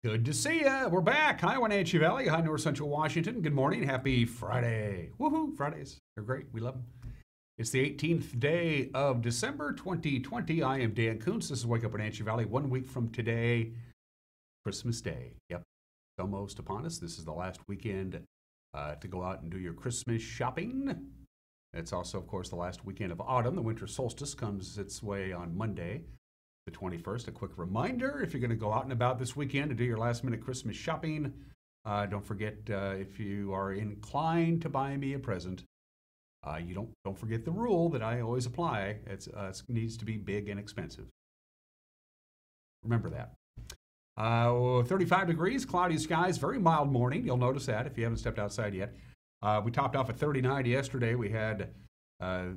Good to see ya. We're back. Hi, Wenatchee Valley. Hi, North Central Washington. Good morning. Happy Friday. Woohoo, Fridays. They're great. We love them. It's the 18th day of December 2020. I am Dan Kuntz. This is Wake Up Wenatchee Valley. 1 week from today, Christmas Day. Yep, it's almost upon us. This is the last weekend to go out and do your Christmas shopping. It's also, of course, the last weekend of autumn. The winter solstice comes its way on Monday, the 21st. A quick reminder, if you're going to go out and about this weekend to do your last minute Christmas shopping, don't forget, if you are inclined to buy me a present, you don't forget the rule that I always apply. It needs to be big and expensive. Remember that. 35 degrees, cloudy skies, very mild morning. You'll notice that if you haven't stepped outside yet. We topped off at 39 yesterday. We had a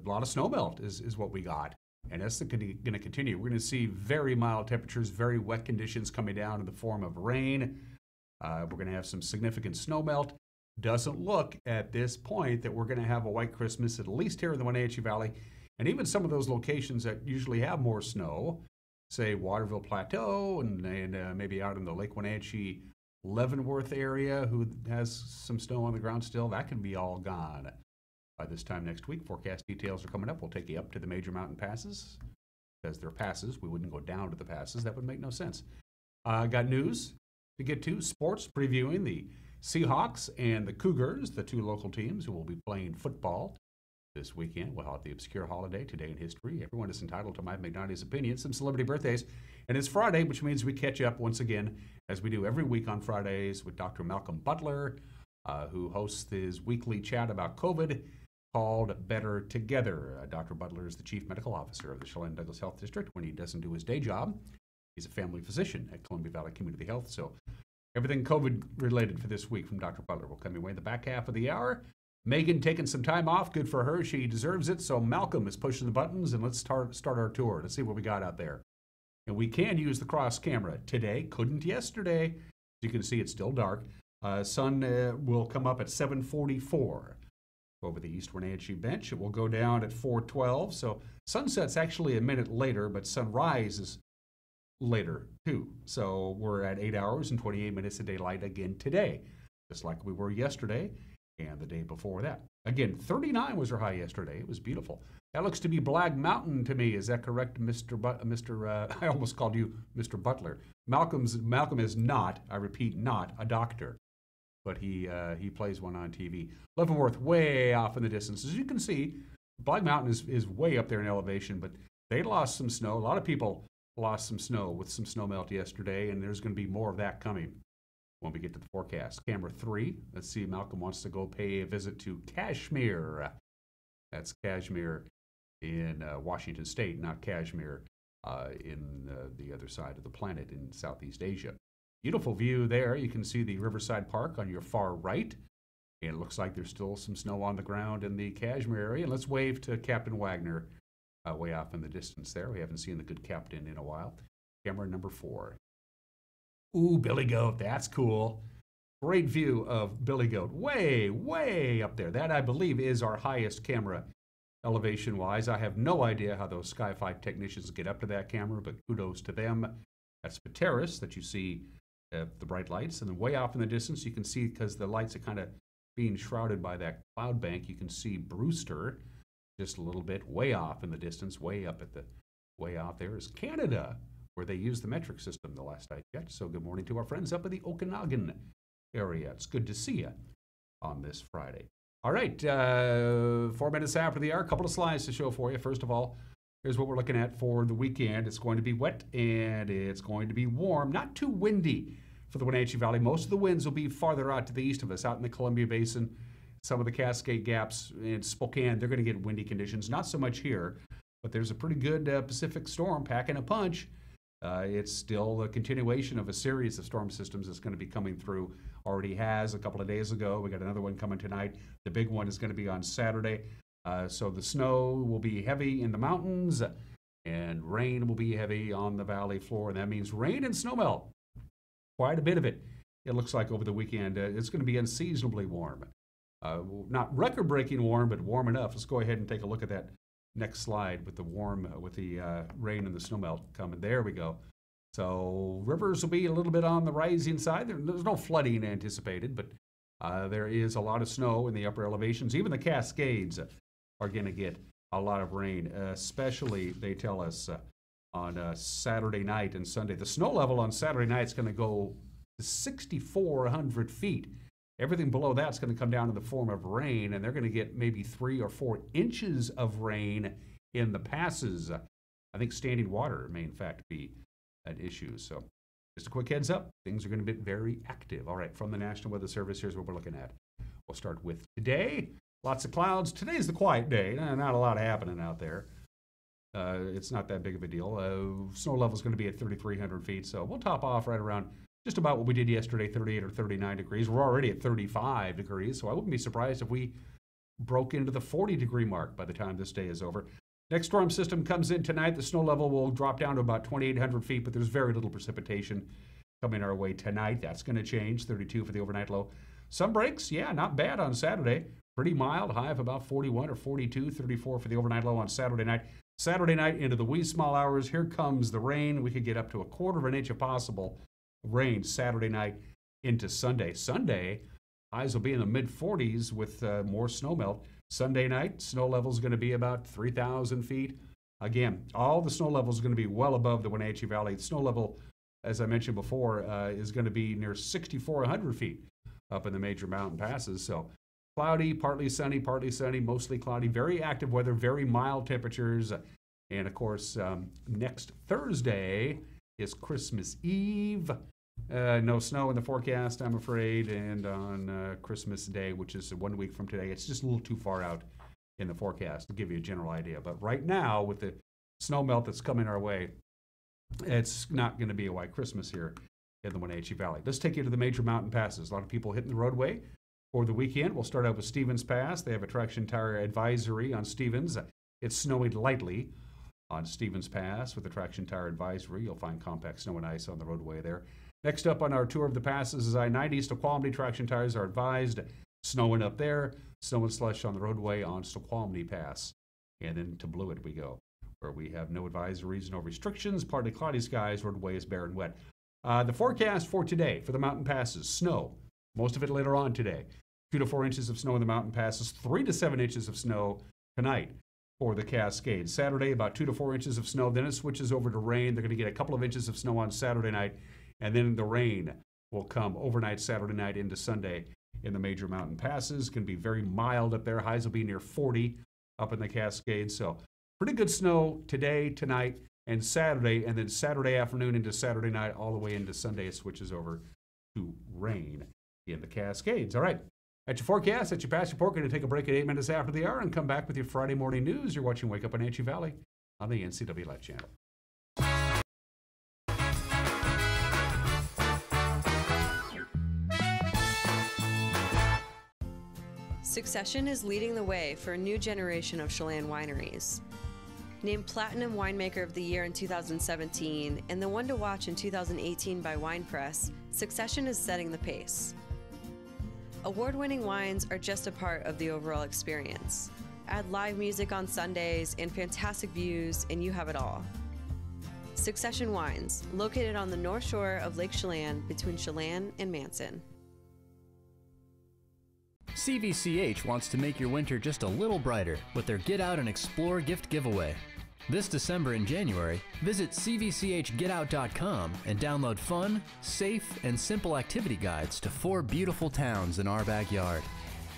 lot of snowmelt is what we got. And that's going to continue. We're going to see very mild temperatures, very wet conditions coming down in the form of rain. We're going to have some significant snowmelt. Doesn't look at this point that we're going to have a white Christmas, at least here in the Wenatchee Valley. And even some of those locations that usually have more snow, say Waterville Plateau and maybe out in the Lake Wenatchee, Leavenworth area, who has some snow on the ground still, that can be all gone by this time next week. Forecast details are coming up. We'll take you up to the major mountain passes. Because they're passes, we wouldn't go down to the passes. That would make no sense. Got news to get to. Sports, previewing the Seahawks and the Cougars, the two local teams who will be playing football this weekend. We'll have the obscure holiday, today in history. Everyone is entitled to Mike McNally's opinion. Some celebrity birthdays. And it's Friday, which means we catch up once again, as we do every week on Fridays, with Dr. Malcolm Butler, who hosts his weekly chat about COVID called Better Together. Dr. Butler is the Chief Medical Officer of the Chelan Douglas Health District. When he doesn't do his day job, he's a family physician at Columbia Valley Community Health. So everything COVID related for this week from Dr. Butler will come your way in the back half of the hour. Megan taking some time off. Good for her. She deserves it. So Malcolm is pushing the buttons, and let's start our tour. Let's see what we got out there. And we can use the cross camera today. Couldn't yesterday. As you can see, it's still dark. Sun will come up at 7:44 over the East Wenatchee bench. It will go down at 4:12. So sunset's actually a minute later, but sunrise is later too. So we're at 8 hours and 28 minutes of daylight again today, just like we were yesterday and the day before that. Again, 39 was our high yesterday. It was beautiful. That looks to be Black Mountain to me. Is that correct, I almost called you Mr. Butler. Malcolm is not, I repeat, not a doctor, but he plays one on TV. Leavenworth way off in the distance. As you can see, Black Mountain is way up there in elevation, but they lost some snow. A lot of people lost some snow with some snow melt yesterday, and there's going to be more of that coming when we get to the forecast. Camera 3. Let's see, Malcolm wants to go pay a visit to Kashmir. That's Kashmir in Washington State, not Kashmir in the other side of the planet in Southeast Asia. Beautiful view there. You can see the Riverside Park on your far right. And it looks like there's still some snow on the ground in the Kashmir area. And let's wave to Captain Wagner way off in the distance there. We haven't seen the good captain in a while. Camera number 4. Ooh, Billy Goat. That's cool. Great view of Billy Goat. Way, way up there. That, I believe, is our highest camera elevation-wise. I have no idea how those Sky-Fi technicians get up to that camera, but kudos to them. That's Pateris that you see the bright lights. And then way off in the distance, you can see, because the lights are kind of being shrouded by that cloud bank, you can see Brewster just a little bit way off in the distance. Way out there is Canada, where they use the metric system the last I checked. So good morning to our friends up in the Okanagan area. It's good to see you on this Friday. All right, 4 minutes after the hour, a couple of slides to show for you. First of all, here's what we're looking at for the weekend. It's going to be wet and it's going to be warm, not too windy for the Wenatchee Valley. Most of the winds will be farther out to the east of us, out in the Columbia Basin, some of the Cascade Gaps in Spokane. They're going to get windy conditions, not so much here, but there's a pretty good Pacific storm packing a punch. It's still a continuation of a series of storm systems that's going to be coming through. Already has a couple of days ago. We got another one coming tonight. The big one is going to be on Saturday. So the snow will be heavy in the mountains and rain will be heavy on the valley floor. And that means rain and snowmelt. Quite a bit of it. It looks like over the weekend. It's going to be unseasonably warm. Not record-breaking warm, but warm enough. Let's go ahead and take a look at that next slide with the rain and the snowmelt coming. There we go. So rivers will be a little bit on the rising side. There's no flooding anticipated, but there is a lot of snow in the upper elevations. Even the Cascades are going to get a lot of rain, especially, they tell us, on Saturday night and Sunday. The snow level on Saturday night is going to go to 6,400 feet. Everything below that's going to come down in the form of rain, and they're going to get maybe 3 or 4 inches of rain in the passes. I think standing water may, in fact, be an issue. So just a quick heads up, things are going to be very active. All right, from the National Weather Service, here's what we're looking at. We'll start with today. Lots of clouds. Today's the quiet day. Not a lot happening out there. It's not that big of a deal. Snow level is going to be at 3,300 feet, so we'll top off right around just about what we did yesterday, 38 or 39 degrees. We're already at 35 degrees, so I wouldn't be surprised if we broke into the 40-degree mark by the time this day is over. Next storm system comes in tonight. The snow level will drop down to about 2,800 feet, but there's very little precipitation coming our way tonight. That's going to change, 32 for the overnight low. Some breaks, yeah, not bad on Saturday. Pretty mild, high of about 41 or 42, 34 for the overnight low on Saturday night. Saturday night into the wee small hours, here comes the rain. We could get up to 1/4 of an inch if possible rain Saturday night into Sunday. Sunday, highs will be in the mid-40s with more snow melt. Sunday night, snow level is going to be about 3,000 feet. Again, all the snow level is going to be well above the Wenatchee Valley. The snow level, as I mentioned before, is going to be near 6,400 feet up in the major mountain passes. So cloudy, partly sunny, mostly cloudy, very active weather, very mild temperatures. And of course, next Thursday is Christmas Eve. No snow in the forecast, I'm afraid. And on Christmas Day, which is 1 week from today, it's just a little too far out in the forecast to give you a general idea. But right now, with the snow melt that's coming our way, it's not going to be a white Christmas here in the Wenatchee Valley. Let's take you to the major mountain passes. A lot of people hitting the roadway for the weekend. We'll start out with Stevens Pass. They have a traction tire advisory on Stevens. It's snowing lightly on Stevens Pass with a traction tire advisory. You'll find compact snow and ice on the roadway there. Next up on our tour of the passes is I-90. Snoqualmie traction tires are advised. Snowing up there. Snow and slush on the roadway on Snoqualmie Pass. And then to Blewett we go, where we have no advisories, no restrictions, partly cloudy skies, roadway is bare and wet. The forecast for today for the mountain passes, snow. Most of it later on today. 2 to 4 inches of snow in the mountain passes, 3 to 7 inches of snow tonight for the Cascades. Saturday, about 2 to 4 inches of snow. Then it switches over to rain. They're going to get a couple of inches of snow on Saturday night, and then the rain will come overnight Saturday night into Sunday in the major mountain passes. It's going to be very mild up there. Highs will be near 40 up in the Cascades. So pretty good snow today, tonight, and Saturday, and then Saturday afternoon into Saturday night, all the way into Sunday. It switches over to rain in the Cascades. All right. That's your forecast. That's your past report. Going to take a break at 8 minutes after the hour and come back with your Friday morning news. You're watching Wake Up Wenatchee Valley on the NCW Life Channel. Succession is leading the way for a new generation of Chelan wineries. Named Platinum Winemaker of the Year in 2017 and the one to watch in 2018 by Wine Press, Succession is setting the pace. Award-winning wines are just a part of the overall experience. Add live music on Sundays and fantastic views, and you have it all. Succession Wines, located on the north shore of Lake Chelan between Chelan and Manson. CVCH wants to make your winter just a little brighter with their Get Out and Explore gift giveaway. This December and January, visit cvchgetout.com and download fun, safe, and simple activity guides to 4 beautiful towns in our backyard: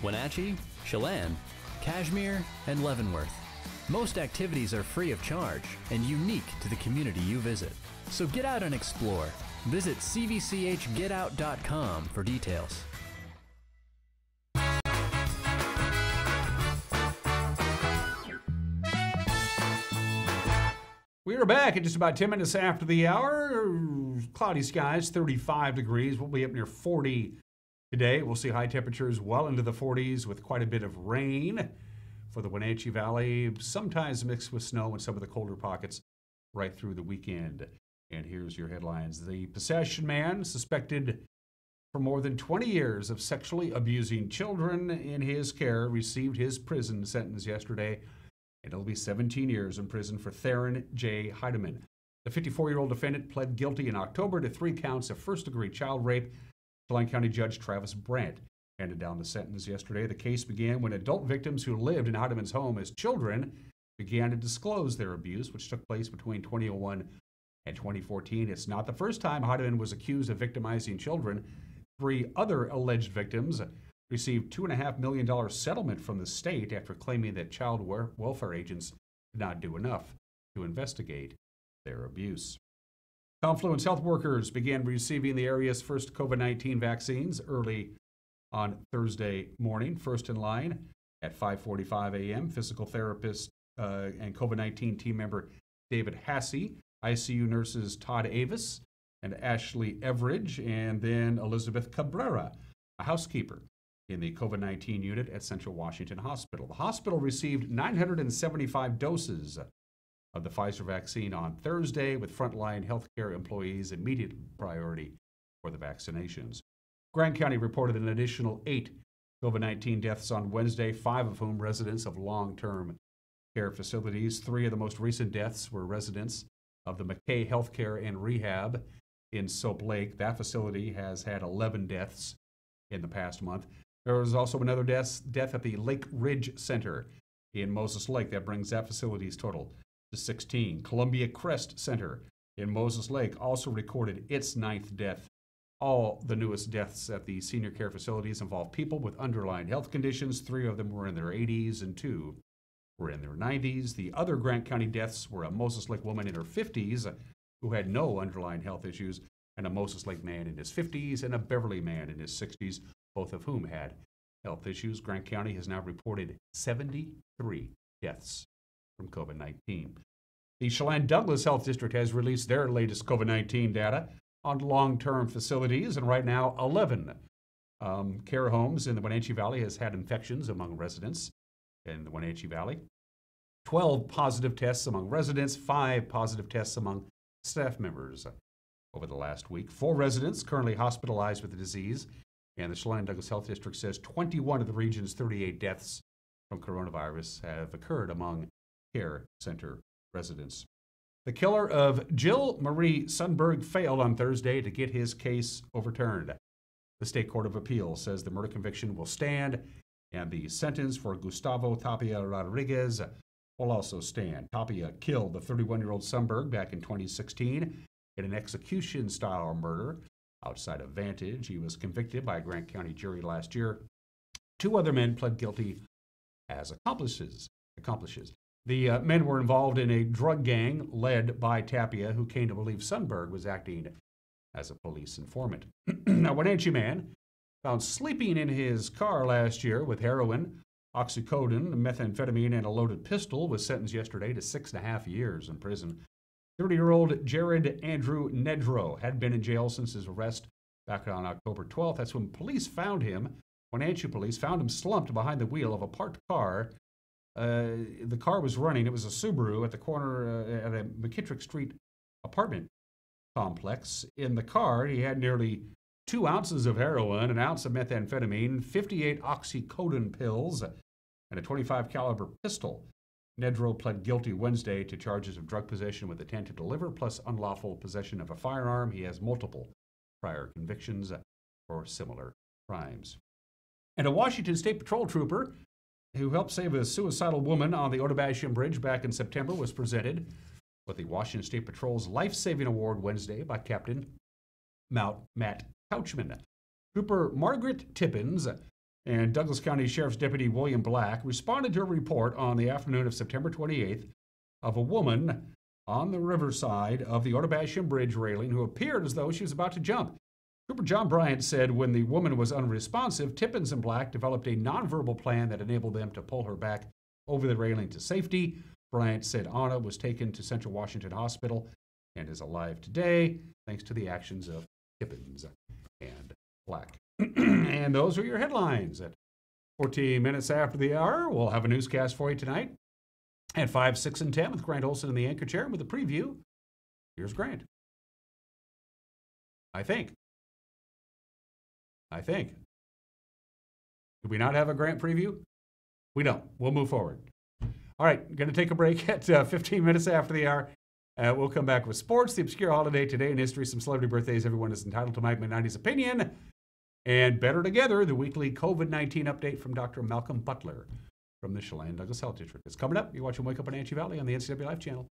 Wenatchee, Chelan, Cashmere, and Leavenworth. Most activities are free of charge and unique to the community you visit. So get out and explore. Visit cvchgetout.com for details. We are back at just about 10 minutes after the hour. Cloudy skies, 35 degrees. We'll be up near 40 today. We'll see high temperatures well into the 40s with quite a bit of rain for the Wenatchee Valley, sometimes mixed with snow in some of the colder pockets right through the weekend. And here's your headlines. The possession man suspected for more than 20 years of sexually abusing children in his care received his prison sentence yesterday. And it'll be 17 years in prison for Theron J. Heidemann. The 54-year-old defendant pled guilty in October to 3 counts of first-degree child rape. Chelan County Judge Travis Brandt handed down the sentence yesterday. The case began when adult victims who lived in Hardiman's home as children began to disclose their abuse, which took place between 2001 and 2014. It's not the first time Hardiman was accused of victimizing children. 3 other alleged victims received $2.5 million settlement from the state after claiming that child welfare agents did not do enough to investigate their abuse. Confluence health workers began receiving the area's first COVID-19 vaccines early on Thursday morning. First in line at 5:45 a.m., physical therapist and COVID-19 team member David Hassey, ICU nurses Todd Avis and Ashley Everidge, and then Elizabeth Cabrera, a housekeeper in the COVID-19 unit at Central Washington Hospital. The hospital received 975 doses of the Pfizer vaccine on Thursday, with frontline healthcare employees immediate priority for the vaccinations. Grand County reported an additional 8 COVID-19 deaths on Wednesday, 5 of whom residents of long-term care facilities. 3 of the most recent deaths were residents of the McKay Healthcare and Rehab in Soap Lake. That facility has had 11 deaths in the past month. There was also another death at the Lake Ridge Center in Moses Lake. That brings that facility's total to 16. Columbia Crest Center in Moses Lake also recorded its 9th death. All the newest deaths at the senior care facilities involve people with underlying health conditions. 3 of them were in their 80s and 2 were in their 90s. The other Grant County deaths were a Moses Lake woman in her 50s who had no underlying health issues, and a Moses Lake man in his 50s and a Beverly man in his 60s, both of whom had health issues. Grant County has now reported 73 deaths from COVID-19. The Chelan Douglas Health District has released their latest COVID-19 data on long-term facilities, and right now 11 care homes in the Wenatchee Valley has had infections among residents in the Wenatchee Valley. 12 positive tests among residents, 5 positive tests among staff members over the last week. 4 residents currently hospitalized with the disease, and the Chelan Douglas Health District says 21 of the region's 38 deaths from coronavirus have occurred among care center residents. The killer of Jill Marie Sundberg failed on Thursday to get his case overturned. The State Court of Appeals says the murder conviction will stand, and the sentence for Gustavo Tapia Rodriguez will also stand. Tapia killed the 31-year-old Sundberg back in 2016 in an execution-style murder outside of Vantage. He was convicted by a Grant County jury last year. 2 other men pled guilty as accomplices. The men were involved in a drug gang led by Tapia, who came to believe Sundberg was acting as a police informant. A Wenatchee man found sleeping in his car last year with heroin, oxycodone, methamphetamine, and a loaded pistol was sentenced yesterday to 6.5 years in prison. 30-year-old Jared Andrew Nedro had been in jail since his arrest back on October 12th. That's when police found him. Wenatchee police found him slumped behind the wheel of a parked car. The car was running. It was a Subaru at the corner at a McKittrick Street apartment complex. In the car, he had nearly 2 ounces of heroin, an ounce of methamphetamine, 58 oxycodone pills, and a .25 caliber pistol. Nedro pled guilty Wednesday to charges of drug possession with intent to deliver, plus unlawful possession of a firearm. He has multiple prior convictions for similar crimes. And a Washington State Patrol trooper who helped save a suicidal woman on the Otobashian Bridge back in September was presented with the Washington State Patrol's Life-Saving Award Wednesday by Captain Matt Couchman. Trooper Margaret Tippins and Douglas County Sheriff's Deputy William Black responded to a report on the afternoon of September 28th of a woman on the riverside of the Otobashian Bridge railing who appeared as though she was about to jump. Trooper John Bryant said when the woman was unresponsive, Tippins and Black developed a nonverbal plan that enabled them to pull her back over the railing to safety. Bryant said Anna was taken to Central Washington Hospital and is alive today, thanks to the actions of Tippins and Black. And those are your headlines. At 14 minutes after the hour, we'll have a newscast for you tonight at 5, 6, and 10 with Grant Olson in the anchor chair. With a preview, here's Grant. I think. Do we not have a Grant preview? We don't. We'll move forward. All right, going to take a break at 15 minutes after the hour. We'll come back with sports, the obscure holiday today in history, some celebrity birthdays everyone is entitled to. Mike Mignity's opinion, and Better Together, the weekly COVID-19 update from Dr. Malcolm Butler from the Chelan Douglas Health District. It's coming up. You're watching Wake Up on Wenatchee Valley on the NCW Life channel.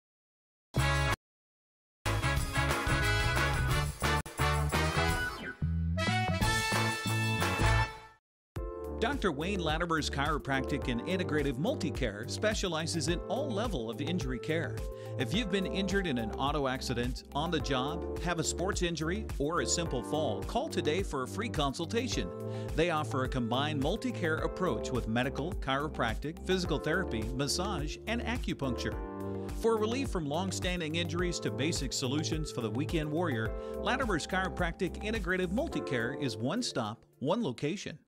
Dr. Wayne Latimer's Chiropractic and Integrative Multicare specializes in all level of injury care. If you've been injured in an auto accident, on the job, have a sports injury, or a simple fall, call today for a free consultation. They offer a combined multi-care approach with medical, chiropractic, physical therapy, massage, and acupuncture. For relief from long-standing injuries to basic solutions for the weekend warrior, Latimer's Chiropractic Integrative Multicare is one stop, one location.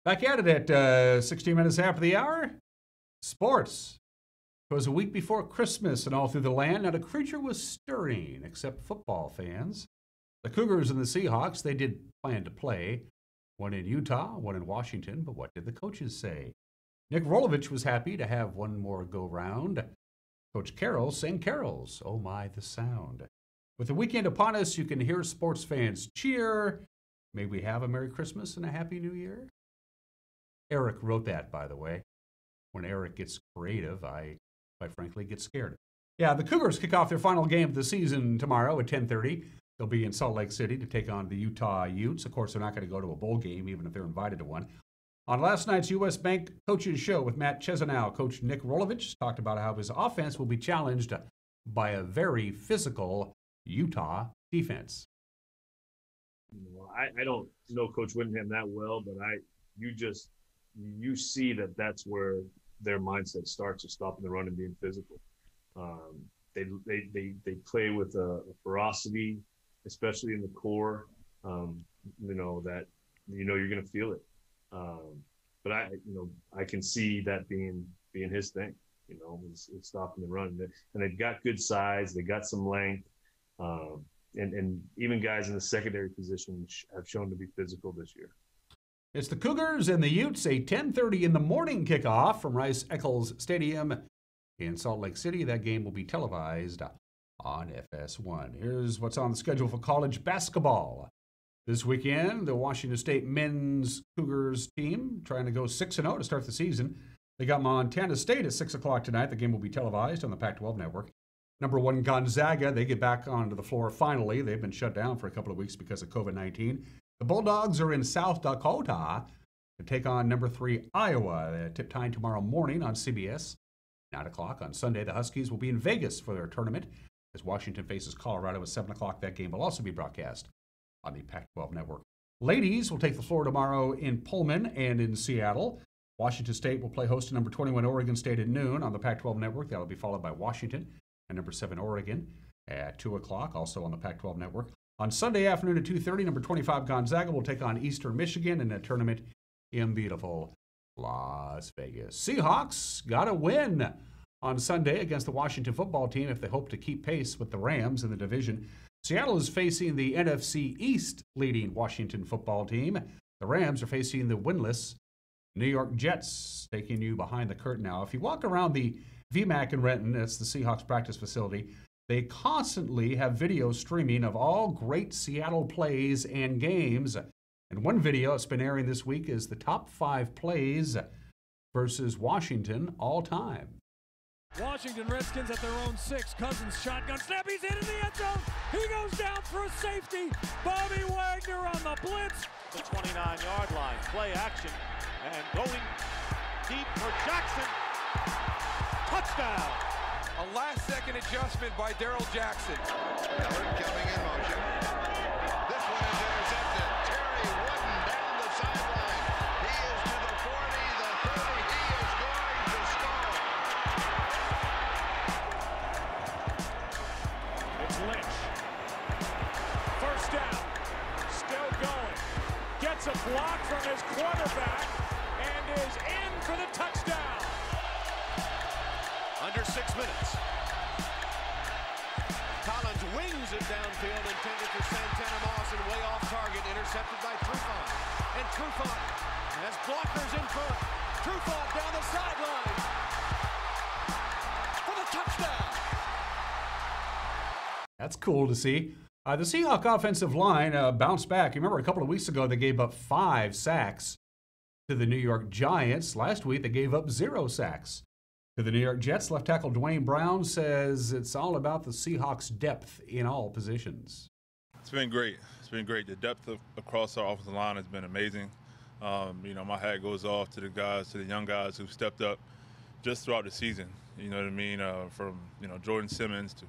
Back at it at 16 minutes after the hour. Sports. It was a week before Christmas and all through the land, not a creature was stirring except football fans. The Cougars and the Seahawks, they did plan to play. One in Utah, one in Washington, but what did the coaches say? Nick Rolovich was happy to have one more go-round. Coach Carroll sang carols. Oh my, the sound. With the weekend upon us, you can hear sports fans cheer. May we have a Merry Christmas and a Happy New Year? Eric wrote that, by the way. When Eric gets creative, I, quite frankly, get scared. Yeah, the Cougars kick off their final game of the season tomorrow at 10:30. They'll be in Salt Lake City to take on the Utah Utes. Of course, they're not going to go to a bowl game, even if they're invited to one. On last night's U.S. Bank Coaches Show with Matt Chesanow, Coach Nick Rolovich talked about how his offense will be challenged by a very physical Utah defense. I don't know Coach Whittingham that well, but you see that's where their mindset starts, of stopping the run and being physical. They play with a ferocity, especially in the core. That you're going to feel it. But I can see that being his thing. Is stopping the run, and they've got good size. They got some length, and even guys in the secondary position have shown to be physical this year. It's the Cougars and the Utes, a 10:30 in the morning kickoff from Rice-Eccles Stadium in Salt Lake City. That game will be televised on FS1. Here's what's on the schedule for college basketball. This weekend, the Washington State men's Cougars team trying to go 6-0 to start the season. They got Montana State at 6 o'clock tonight. The game will be televised on the Pac-12 network. Number 1, Gonzaga, they get back onto the floor finally. They've been shut down for a couple of weeks because of COVID-19. The Bulldogs are in South Dakota to take on number 3, Iowa. They tip time tomorrow morning on CBS. 9 o'clock on Sunday, the Huskies will be in Vegas for their tournament as Washington faces Colorado at 7 o'clock. That game will also be broadcast on the Pac-12 network. Ladies will take the floor tomorrow in Pullman and in Seattle. Washington State will play host to number 21 Oregon State at noon on the Pac-12 network. That will be followed by Washington and number 7 Oregon at 2 o'clock, also on the Pac-12 network. On Sunday afternoon at 2:30, number 25 Gonzaga will take on Eastern Michigan in a tournament in beautiful Las Vegas. Seahawks got a win on Sunday against the Washington football team if they hope to keep pace with the Rams in the division. Seattle is facing the NFC East leading Washington football team. The Rams are facing the winless New York Jets. Taking you behind the curtain now. If you walk around the VMAC in Renton, that's the Seahawks practice facility, they constantly have videos streaming of all great Seattle plays and games. And one video that's been airing this week is the top 5 plays versus Washington all time. Washington Redskins at their own 6. Cousins shotgun snap. He's in the end zone. He goes down for a safety. Bobby Wagner on the blitz. The 29-yard line. Play action. And going deep for Jackson. Touchdown. A last-second adjustment by Darrell Jackson. Miller coming in motion. This one is intercepted. Terry Wooden down the sideline. He is to the 40, the 30. He from his quarterback and is in for the touchdown. Under 6 minutes. Collins wings it downfield, intended for Santana Moss, and way off target, intercepted by Trufant. And Trufant has blockers in front. Trufant down the sideline for the touchdown. That's cool to see. The Seahawks offensive line bounced back. You remember a couple of weeks ago they gave up 5 sacks to the New York Giants. Last week they gave up 0 sacks to the New York Jets. Left tackle Dwayne Brown says it's all about the Seahawks' depth in all positions. It's been great. It's been great. The depth across our offensive line has been amazing. My hat goes off to the young guys who've stepped up just throughout the season. You know what I mean? From Jordan Simmons to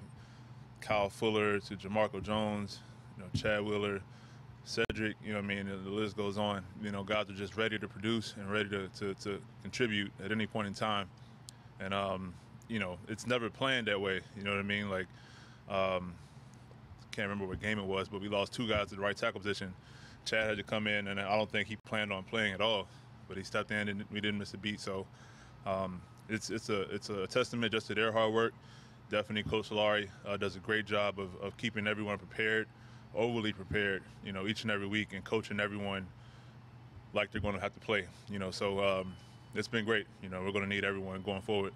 Kyle Fuller to Jamarco Jones, Chad Wheeler, Cedric, the list goes on. Guys are just ready to produce and ready to contribute at any point in time. And, it's never planned that way, you know what I mean? Like, can't remember what game it was, but we lost 2 guys at the right tackle position. Chad had to come in, and I don't think he planned on playing at all, but he stepped in and we didn't miss a beat. So it's a testament just to their hard work. Definitely Coach Solari does a great job of keeping everyone prepared, overly prepared, each and every week, and coaching everyone like they're going to have to play, So it's been great. We're going to need everyone going forward.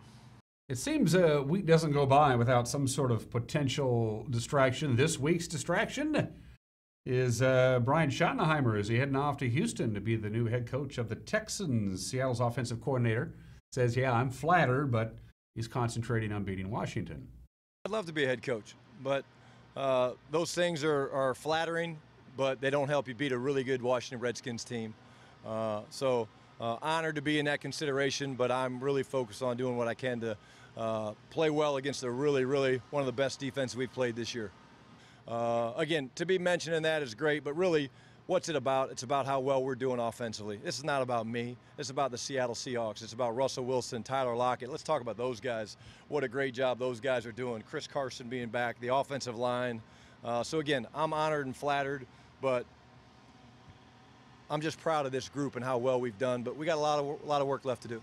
It seems a week doesn't go by without some sort of potential distraction. This week's distraction is Brian Schottenheimer. Is he heading off to Houston to be the new head coach of the Texans? Seattle's offensive coordinator says, yeah, I'm flattered, but he's concentrating on beating Washington. I'd love to be a head coach, but those things are flattering, but they don't help you beat a really good Washington Redskins team. So honored to be in that consideration, but I'm really focused on doing what I can to play well against a really one of the best defenses we've played this year. Again, to be mentioned in that is great, but really, what's it about? It's about how well we're doing offensively. This is not about me. It's about the Seattle Seahawks. It's about Russell Wilson, Tyler Lockett. Let's talk about those guys. What a great job those guys are doing. Chris Carson being back, the offensive line. So again, I'm honored and flattered, but I'm just proud of this group and how well we've done. But we got a lot of work left to do.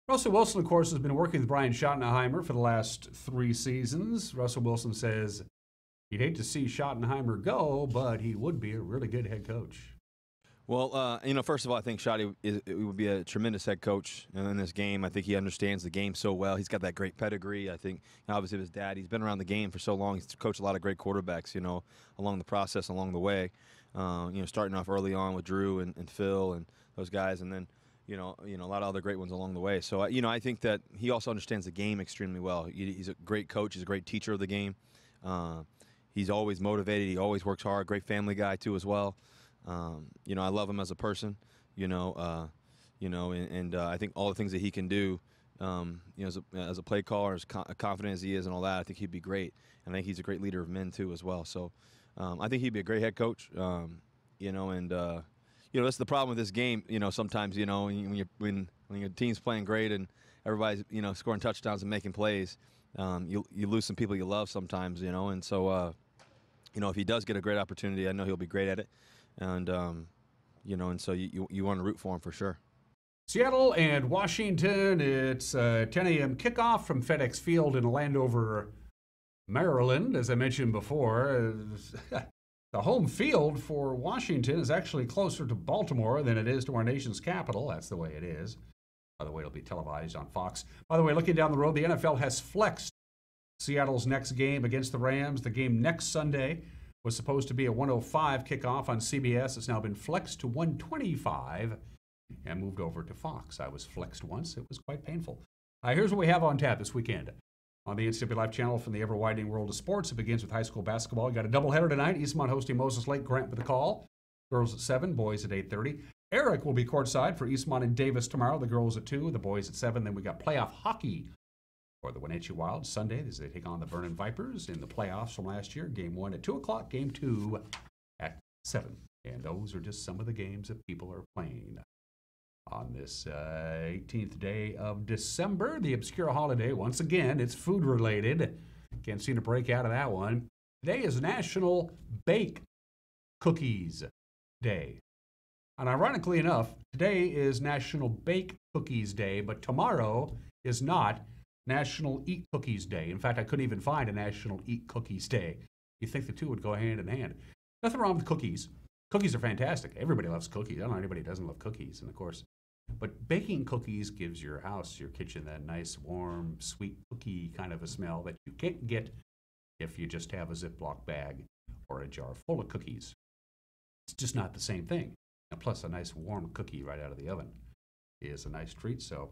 Russell Wilson, of course, has been working with Brian Schottenheimer for the last 3 seasons. Russell Wilson says he'd hate to see Schottenheimer go, but he would be a really good head coach. Well, first of all, I think Schotty would be a tremendous head coach in this game. I think he understands the game so well. He's got that great pedigree. I think, obviously, his dad, he's been around the game for so long. He's coached a lot of great quarterbacks, along the process, along the way. Starting off early on with Drew and Phil and those guys, and then, a lot of other great ones along the way. So, I think that he also understands the game extremely well. He's a great coach. He's a great teacher of the game. He's always motivated. He always works hard. Great family guy, too, as well. I love him as a person, and I think all the things that he can do, as a play caller, as confident as he is and all that, I think he'd be great. And I think he's a great leader of men, too, as well. So I think he'd be a great head coach, that's the problem with this game, sometimes, when your team's playing great and everybody's, scoring touchdowns and making plays, you lose some people you love sometimes, and so, if he does get a great opportunity, I know he'll be great at it. And, and so you want to root for him for sure. Seattle and Washington, it's a 10 a.m. kickoff from FedEx Field in Landover, Maryland. As I mentioned before, the home field for Washington is actually closer to Baltimore than it is to our nation's capital. That's the way it is. By the way, it'll be televised on Fox. By the way, looking down the road, the NFL has flexed Seattle's next game against the Rams. The game next Sunday was supposed to be a 1:05 kickoff on CBS. It's now been flexed to 1:25 and moved over to Fox. I was flexed once. It was quite painful. Here's what we have on tap this weekend. On the NCAA Live channel from the ever-widening world of sports, it begins with high school basketball. You got a doubleheader tonight. Eastmont hosting Moses Lake, Grant with the call. Girls at 7, boys at 8:30. Eric will be courtside for Eastmont and Davis tomorrow. The girls at 2, the boys at 7. Then we got playoff hockey for the Wenatchee Wild Sunday as they take on the Vernon Vipers in the playoffs from last year. Game 1 at 2 o'clock, game 2 at 7. And those are just some of the games that people are playing on this 18th day of December, the obscure holiday. Once again, it's food related. Can't seem to break out of that one. Today is National Bake Cookies Day. And ironically enough, today is National Bake Cookies Day, but tomorrow is not National Eat Cookies Day. In fact, I couldn't even find a National Eat Cookies Day. You'd think the two would go hand in hand. Nothing wrong with cookies. Cookies are fantastic. Everybody loves cookies. I don't know anybody who doesn't love cookies, and of course. But baking cookies gives your house, your kitchen, that nice, warm, sweet cookie kind of a smell that you can't get if you just have a Ziploc bag or a jar full of cookies. It's just not the same thing. And plus, a nice warm cookie right out of the oven is a nice treat. So,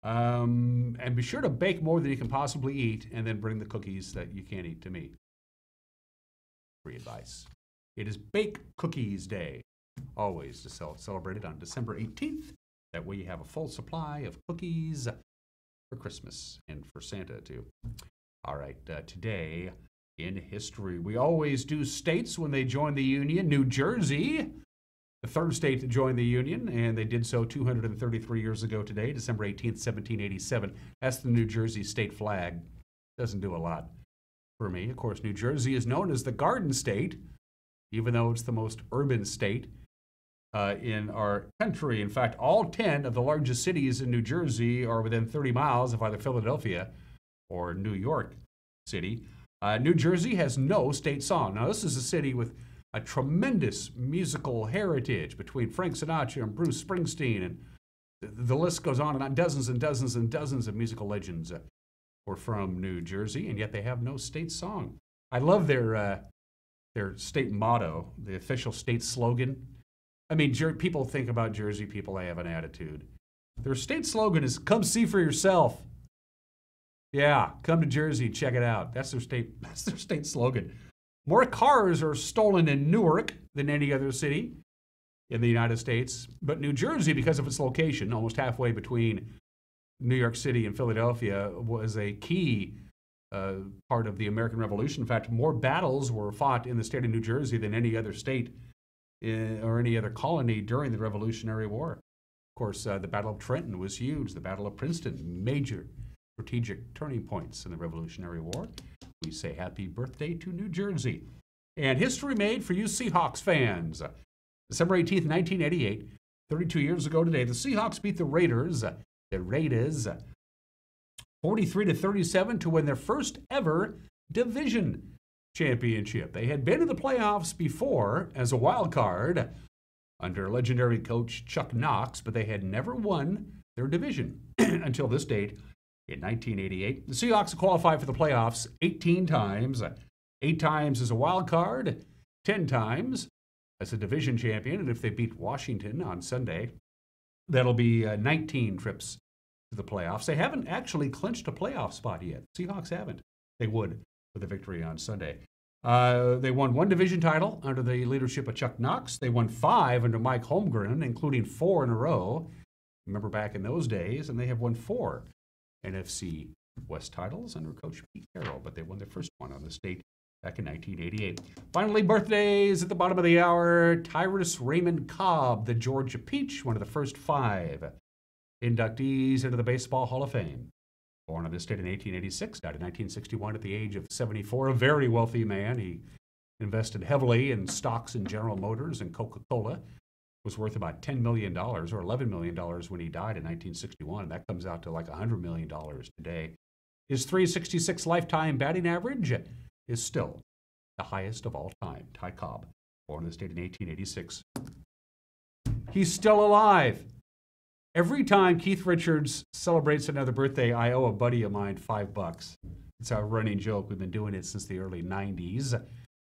and be sure to bake more than you can possibly eat, and then bring the cookies that you can't eat to me. Free advice. It is Bake Cookies Day, always celebrated on December 18th. That way you have a full supply of cookies for Christmas and for Santa too. All right, today in history, we always do states when they join the Union. New Jersey, the third state to join the Union, and they did so 233 years ago today, December 18th, 1787. That's the New Jersey state flag. Doesn't do a lot for me. Of course, New Jersey is known as the Garden State, even though it's the most urban state in our country. In fact, all 10 of the largest cities in New Jersey are within 30 miles of either Philadelphia or New York City. New Jersey has no state song. Now, this is a city with a tremendous musical heritage between Frank Sinatra and Bruce Springsteen, and the list goes on and on. Dozens and dozens and dozens of musical legends were from New Jersey, and yet they have no state song. I love their state motto, the official state slogan. I mean, people think about Jersey people, they have an attitude. Their state slogan is, "Come see for yourself." Yeah, come to Jersey, check it out. That's their state slogan. More cars are stolen in Newark than any other city in the United States. But New Jersey, because of its location, almost halfway between New York City and Philadelphia, was a key part of the American Revolution. In fact, more battles were fought in the state of New Jersey than any other state or any other colony during the Revolutionary War. Of course, the Battle of Trenton was huge. The Battle of Princeton, major strategic turning points in the Revolutionary War. We say happy birthday to New Jersey. And history made for you Seahawks fans. December 18th, 1988, 32 years ago today, the Seahawks beat the Raiders 43-37 to win their first ever division championship. They had been in the playoffs before as a wild card under legendary coach Chuck Knox, but they had never won their division until this date in 1988. The Seahawks qualified for the playoffs 18 times, 8 times as a wild card, 10 times as a division champion, and if they beat Washington on Sunday, that'll be 19 trips to the playoffs. They haven't actually clinched a playoff spot yet. Seahawks haven't. They would with a victory on Sunday. They won 1 division title under the leadership of Chuck Knox. They won 5 under Mike Holmgren, including 4 in a row. Remember back in those days, and they have won 4 NFC West titles under Coach Pete Carroll, but they won their first one on the state back in 1988. Finally, birthdays at the bottom of the hour. Tyrus Raymond Cobb, the Georgia Peach, one of the first 5 inductees into the Baseball Hall of Fame. Born in this state in 1886, died in 1961 at the age of 74. A very wealthy man. He invested heavily in stocks in General Motors and Coca-Cola. Was worth about $10 million or $11 million when he died in 1961. That comes out to like $100 million today. His .366 lifetime batting average is still the highest of all time. Ty Cobb, born in the state in 1886. He's still alive. Every time Keith Richards celebrates another birthday, I owe a buddy of mine $5. It's our running joke. We've been doing it since the early 90s.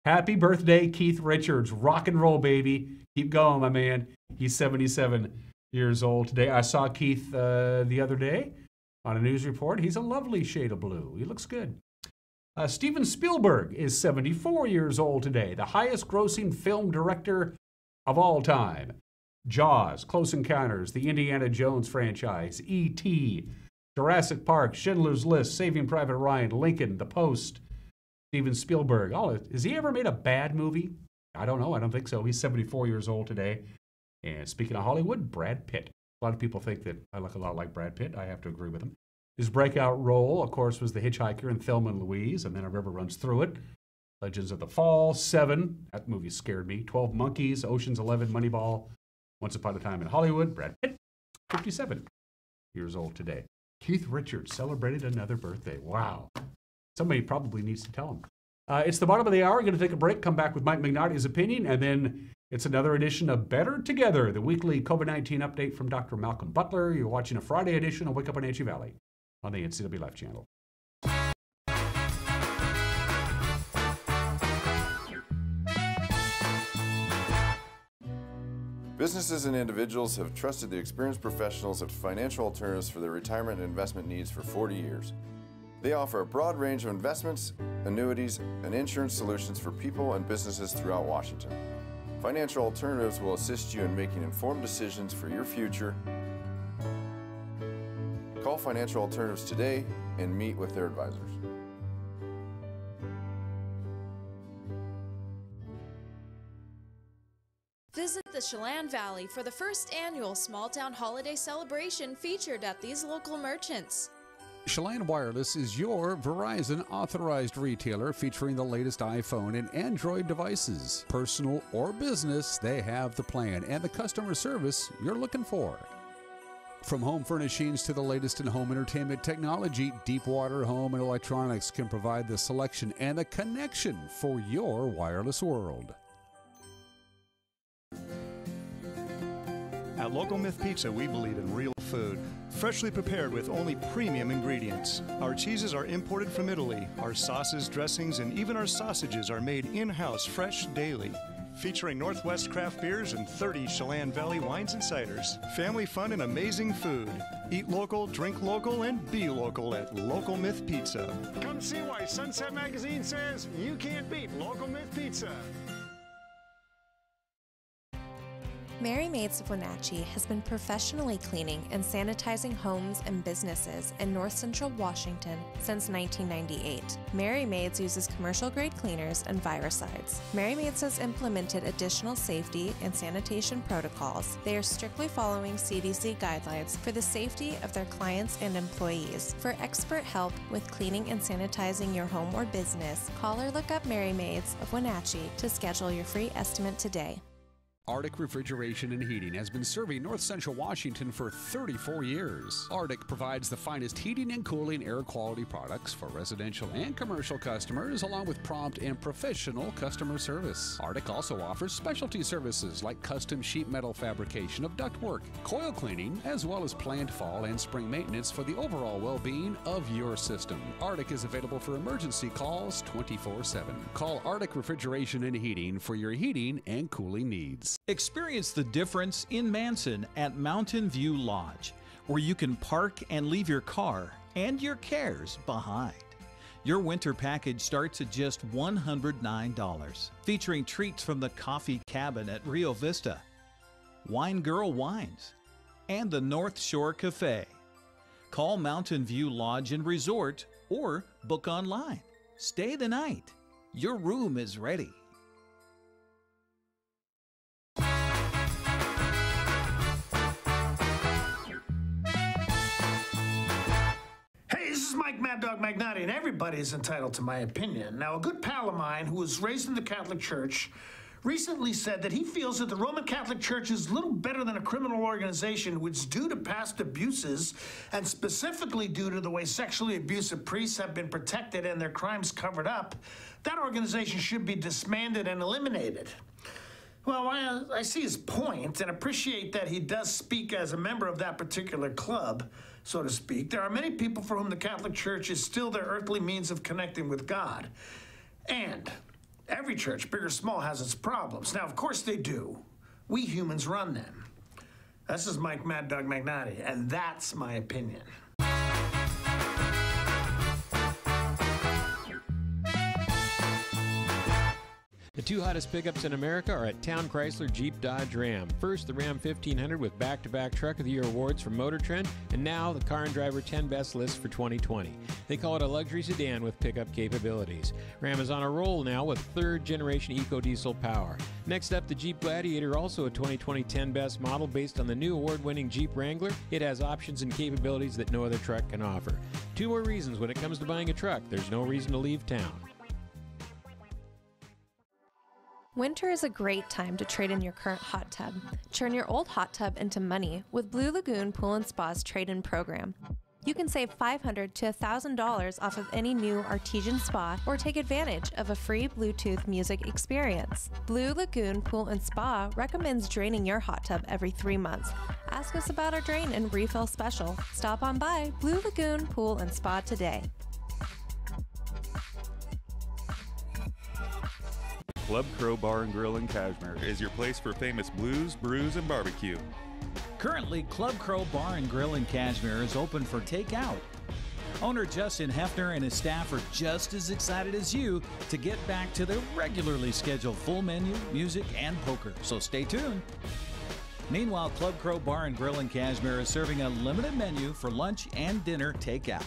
Happy birthday, Keith Richards. Rock and roll, baby. Keep going, my man. He's 77 years old today. I saw Keith the other day on a news report. He's a lovely shade of blue. He looks good. Steven Spielberg is 74 years old today, the highest grossing film director of all time. Jaws, Close Encounters, the Indiana Jones franchise, E.T., Jurassic Park, Schindler's List, Saving Private Ryan, Lincoln, The Post. Steven Spielberg. Has he ever made a bad movie? I don't know. I don't think so. He's 74 years old today. And speaking of Hollywood, Brad Pitt. A lot of people think that I look a lot like Brad Pitt. I have to agree with him. His breakout role, of course, was the hitchhiker in Thelma and Louise, and then a river runs through it. Legends of the Fall, 7. That movie scared me. 12 Monkeys, Ocean's 11, Moneyball, Once Upon a Time in Hollywood, Brad Pitt, 57 years old today. Keith Richards celebrated another birthday. Wow. Somebody probably needs to tell him. It's the bottom of the hour. We're going to take a break, come back with Mike Magnotti's opinion, and then it's another edition of Better Together, the weekly COVID-19 update from Dr. Malcolm Butler. You're watching a Friday edition of Wake Up Wenatchee Valley on the NCW Life channel. Businesses and individuals have trusted the experienced professionals at Financial Alternatives for their retirement and investment needs for 40 years. They offer a broad range of investments, annuities, and insurance solutions for people and businesses throughout Washington. Financial Alternatives will assist you in making informed decisions for your future. Call Financial Alternatives today and meet with their advisors. Visit the Chelan Valley for the first annual Small Town Holiday Celebration featured at these local merchants. Chelan Wireless is your Verizon authorized retailer featuring the latest iPhone and Android devices. Personal or business, they have the plan and the customer service you're looking for. From home furnishings to the latest in home entertainment technology, Deepwater Home and Electronics can provide the selection and the connection for your wireless world. At Local Myth Pizza, we believe in real food, freshly prepared with only premium ingredients. Our cheeses are imported from Italy. Our sauces, dressings, and even our sausages are made in-house fresh daily. Featuring Northwest craft beers and 30 Chelan Valley wines and ciders. Family fun and amazing food. Eat local, drink local, and be local at Local Myth Pizza. Come see why Sunset Magazine says you can't beat Local Myth Pizza. Mary Maids of Wenatchee has been professionally cleaning and sanitizing homes and businesses in North Central Washington since 1998. Mary Maids uses commercial-grade cleaners and viricides. Mary Maids has implemented additional safety and sanitation protocols. They are strictly following CDC guidelines for the safety of their clients and employees. For expert help with cleaning and sanitizing your home or business, call or look up Mary Maids of Wenatchee to schedule your free estimate today. Arctic Refrigeration and Heating has been serving North Central Washington for 34 years. Arctic provides the finest heating and cooling air quality products for residential and commercial customers, along with prompt and professional customer service. Arctic also offers specialty services like custom sheet metal fabrication of ductwork, coil cleaning, as well as planned fall and spring maintenance for the overall well-being of your system. Arctic is available for emergency calls 24/7. Call Arctic Refrigeration and Heating for your heating and cooling needs. Experience the difference in Manson at Mountain View Lodge, where you can park and leave your car and your cares behind. Your winter package starts at just $109, featuring treats from the Coffee Cabin at Rio Vista, Wine Girl Wines, and the North Shore Cafe. Call Mountain View Lodge and Resort or book online. Stay the night. Your room is ready. This is Mike Mad Dog Magnotti, and everybody is entitled to my opinion. Now, a good pal of mine who was raised in the Catholic Church recently said that he feels that the Roman Catholic Church is little better than a criminal organization which, due to past abuses, and specifically due to the way sexually abusive priests have been protected and their crimes covered up, that organization should be disbanded and eliminated. Well, I see his point and appreciate that he does speak as a member of that particular club, so to speak. There are many people for whom the Catholic Church is still their earthly means of connecting with God. And every church, big or small, has its problems. Now, of course they do. We humans run them. This is Mike Mad Dog Magnotti, and that's my opinion. The two hottest pickups in America are at Town Chrysler Jeep Dodge Ram. First, the Ram 1500 with back-to-back Truck of the Year awards from Motor Trend, and now the Car and Driver 10 Best list for 2020. They call it a luxury sedan with pickup capabilities. Ram is on a roll now with third-generation eco-diesel power. Next up, the Jeep Gladiator, also a 2020 10 Best model based on the new award-winning Jeep Wrangler. It has options and capabilities that no other truck can offer. Two more reasons when it comes to buying a truck: there's no reason to leave town. Winter is a great time to trade in your current hot tub. Turn your old hot tub into money with Blue Lagoon Pool and Spa's trade-in program. You can save $500 to $1,000 off of any new artesian spa or take advantage of a free Bluetooth music experience. Blue Lagoon Pool and Spa recommends draining your hot tub every 3 months. Ask us about our drain and refill special. Stop on by Blue Lagoon Pool and Spa today. Club Crow Bar and Grill in Cashmere is your place for famous blues, brews, and barbecue. Currently, Club Crow Bar and Grill in Cashmere is open for takeout. Owner Justin Hefner and his staff are just as excited as you to get back to their regularly scheduled full menu, music, and poker, so stay tuned. Meanwhile, Club Crow Bar and Grill in Cashmere is serving a limited menu for lunch and dinner takeout.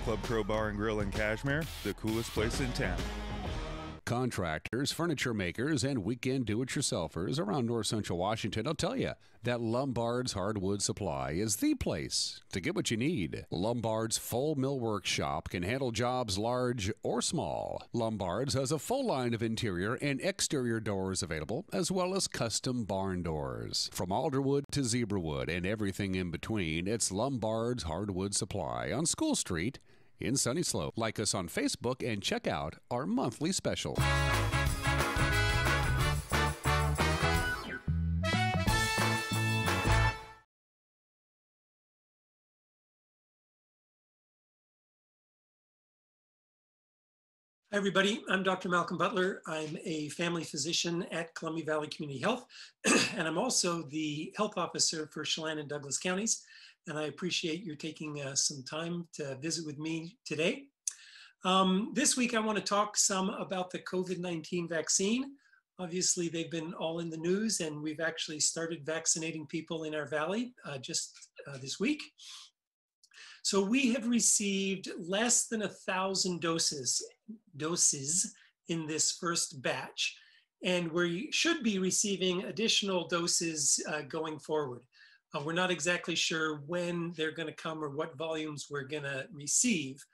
Club Crow Bar and Grill in Cashmere, the coolest place in town. Contractors, furniture makers, and weekend do-it-yourselfers around north central Washington will tell you that Lombard's Hardwood Supply is the place to get what you need. Lombard's full millwork shop can handle jobs large or small. Lombard's has a full line of interior and exterior doors available, as well as custom barn doors. From alderwood to zebrawood and everything in between, it's Lombard's Hardwood Supply on School Street in Sunny Slope. Like us on Facebook and check out our monthly special. Hi, everybody. I'm Dr. Malcolm Butler. I'm a family physician at Columbia Valley Community Health, and I'm also the health officer for Chelan and Douglas counties. And I appreciate you taking some time to visit with me today. This week, I want to talk some about the COVID-19 vaccine. Obviously, they've been all in the news, and we've actually started vaccinating people in our valley just this week. So we have received less than 1,000 doses in this first batch, and we should be receiving additional doses going forward. We're not exactly sure when they're going to come or what volumes we're going to receive,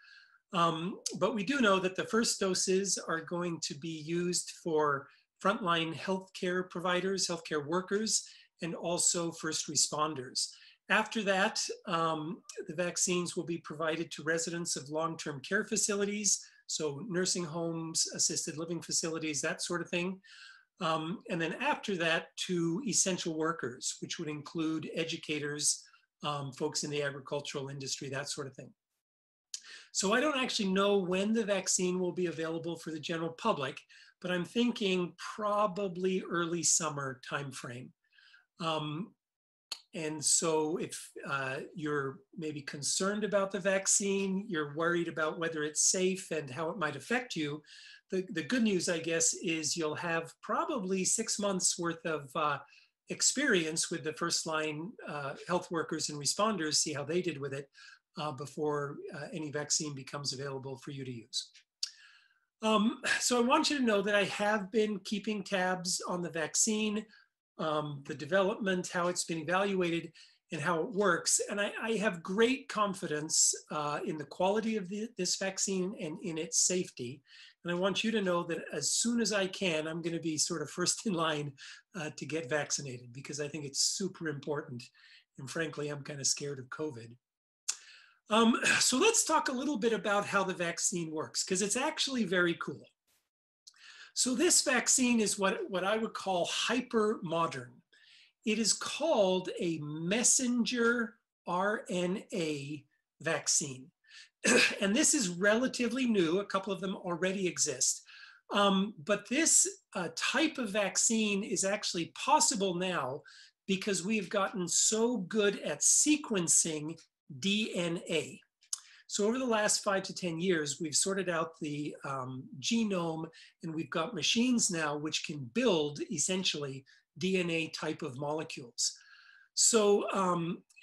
but we do know that the first doses are going to be used for frontline healthcare providers, healthcare workers, and also first responders. After that, the vaccines will be provided to residents of long-term care facilities, so nursing homes, assisted living facilities, that sort of thing. And then after that, to essential workers, which would include educators, folks in the agricultural industry, that sort of thing. So I don't actually know when the vaccine will be available for the general public, but I'm thinking probably early summer timeframe. And so if you're maybe concerned about the vaccine, you're worried about whether it's safe and how it might affect you, the good news, I guess, is you'll have probably 6 months worth of experience with the first line health workers and responders, see how they did with it before any vaccine becomes available for you to use. So I want you to know that I have been keeping tabs on the vaccine, the development, how it's been evaluated, and how it works. And I have great confidence in the quality of this vaccine and in its safety. And I want you to know that as soon as I can, I'm going to be sort of first in line to get vaccinated, because I think it's super important. And frankly, I'm kind of scared of COVID. So let's talk a little bit about how the vaccine works, because it's actually very cool. So this vaccine is what I would call hyper modern. It is called a messenger RNA vaccine. And this is relatively new. A couple of them already exist. But this type of vaccine is actually possible now because we've gotten so good at sequencing DNA. So over the last 5 to 10 years, we've sorted out the genome, and we've got machines now which can build essentially DNA type of molecules. So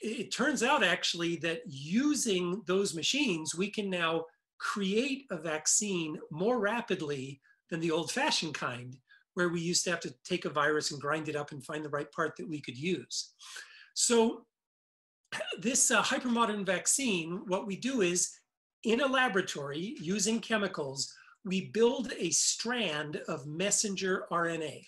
it turns out actually that using those machines, we can now create a vaccine more rapidly than the old-fashioned kind, where we used to have to take a virus and grind it up and find the right part that we could use. So this hypermodern vaccine, what we do is, in a laboratory using chemicals, we build a strand of messenger RNA.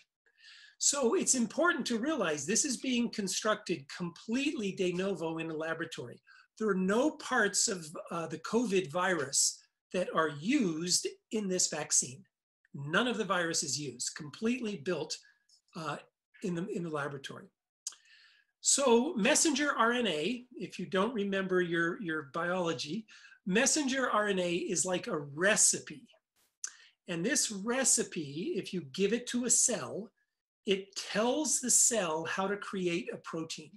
So it's important to realize this is being constructed completely de novo in a laboratory. There are no parts of the COVID virus that are used in this vaccine. None of the virus is used, completely built in the laboratory. So messenger RNA, if you don't remember your biology, messenger RNA is like a recipe. And this recipe, if you give it to a cell, it tells the cell how to create a protein.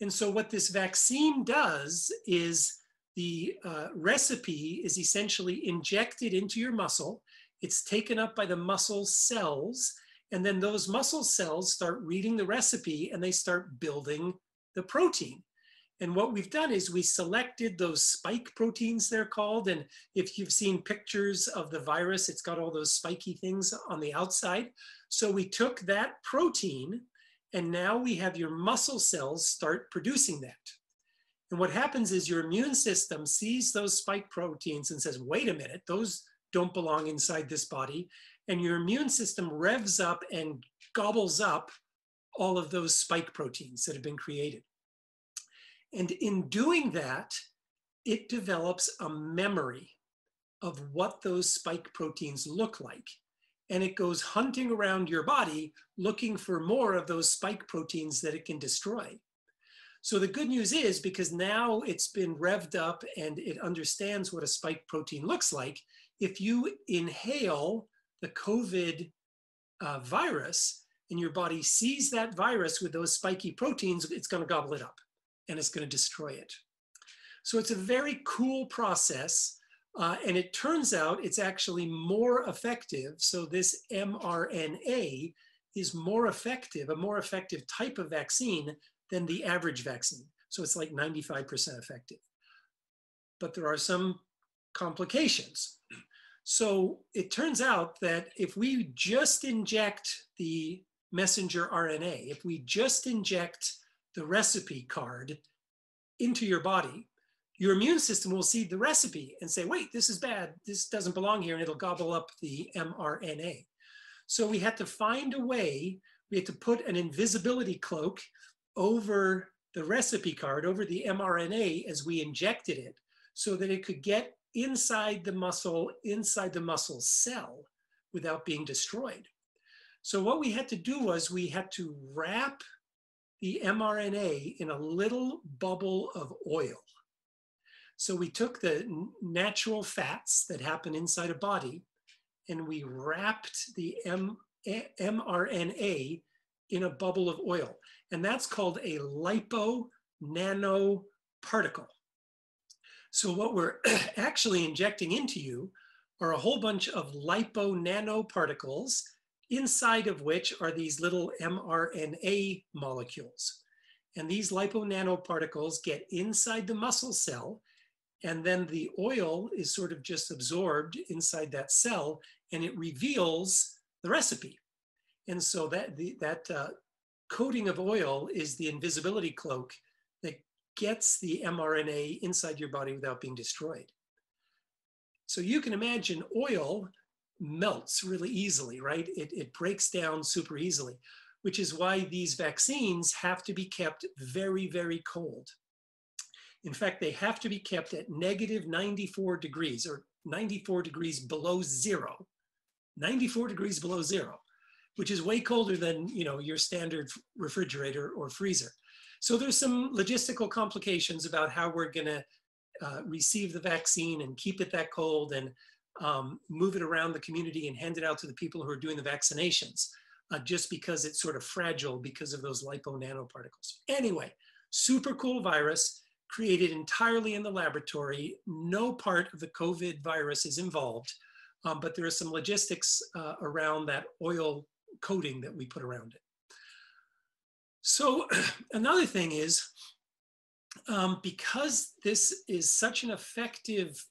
And so what this vaccine does is the recipe is essentially injected into your muscle. It's taken up by the muscle cells, and then those muscle cells start reading the recipe and they start building the protein. And what we've done is we selected those spike proteins, they're called. And if you've seen pictures of the virus, it's got all those spiky things on the outside. So we took that protein and now we have your muscle cells start producing that. And what happens is your immune system sees those spike proteins and says, wait a minute, those don't belong inside this body. And your immune system revs up and gobbles up all of those spike proteins that have been created. And in doing that, it develops a memory of what those spike proteins look like. And it goes hunting around your body looking for more of those spike proteins that it can destroy. So the good news is, because now it's been revved up and it understands what a spike protein looks like, if you inhale the COVID virus and your body sees that virus with those spiky proteins, it's going to gobble it up and it's going to destroy it. So it's a very cool process. And it turns out it's actually more effective. So this mRNA is more effective, a more effective type of vaccine than the average vaccine. So it's like 95% effective. But there are some complications. So it turns out that if we just inject the messenger RNA, if we just inject the recipe card into your body, your immune system will see the recipe and say, wait, this is bad, this doesn't belong here, and it'll gobble up the mRNA. So we had to find a way, we had to put an invisibility cloak over the recipe card, over the mRNA as we injected it, so that it could get inside the muscle cell without being destroyed. So what we had to do was we had to wrap the mRNA in a little bubble of oil. So we took the natural fats that happen inside a body and we wrapped the mRNA in a bubble of oil. And that's called a lipo-nanoparticle. So what we're actually injecting into you are a whole bunch of lipo-nanoparticles, inside of which are these little mRNA molecules. And these lipo-nanoparticles get inside the muscle cell, and then the oil is sort of just absorbed inside that cell, and it reveals the recipe. And so that coating of oil is the invisibility cloak that gets the mRNA inside your body without being destroyed. So you can imagine oil melts really easily, right? It breaks down super easily, which is why these vaccines have to be kept very, very cold. In fact, they have to be kept at negative 94 degrees or 94 degrees below zero, 94 degrees below zero, which is way colder than, you know, your standard refrigerator or freezer. So there's some logistical complications about how we're gonna receive the vaccine and keep it that cold and move it around the community and hand it out to the people who are doing the vaccinations, just because it's sort of fragile because of those lipo-nanoparticles. Anyway, super cool virus, created entirely in the laboratory. No part of the COVID virus is involved, but there are some logistics around that oil coating that we put around it. So another thing is, because this is such an effective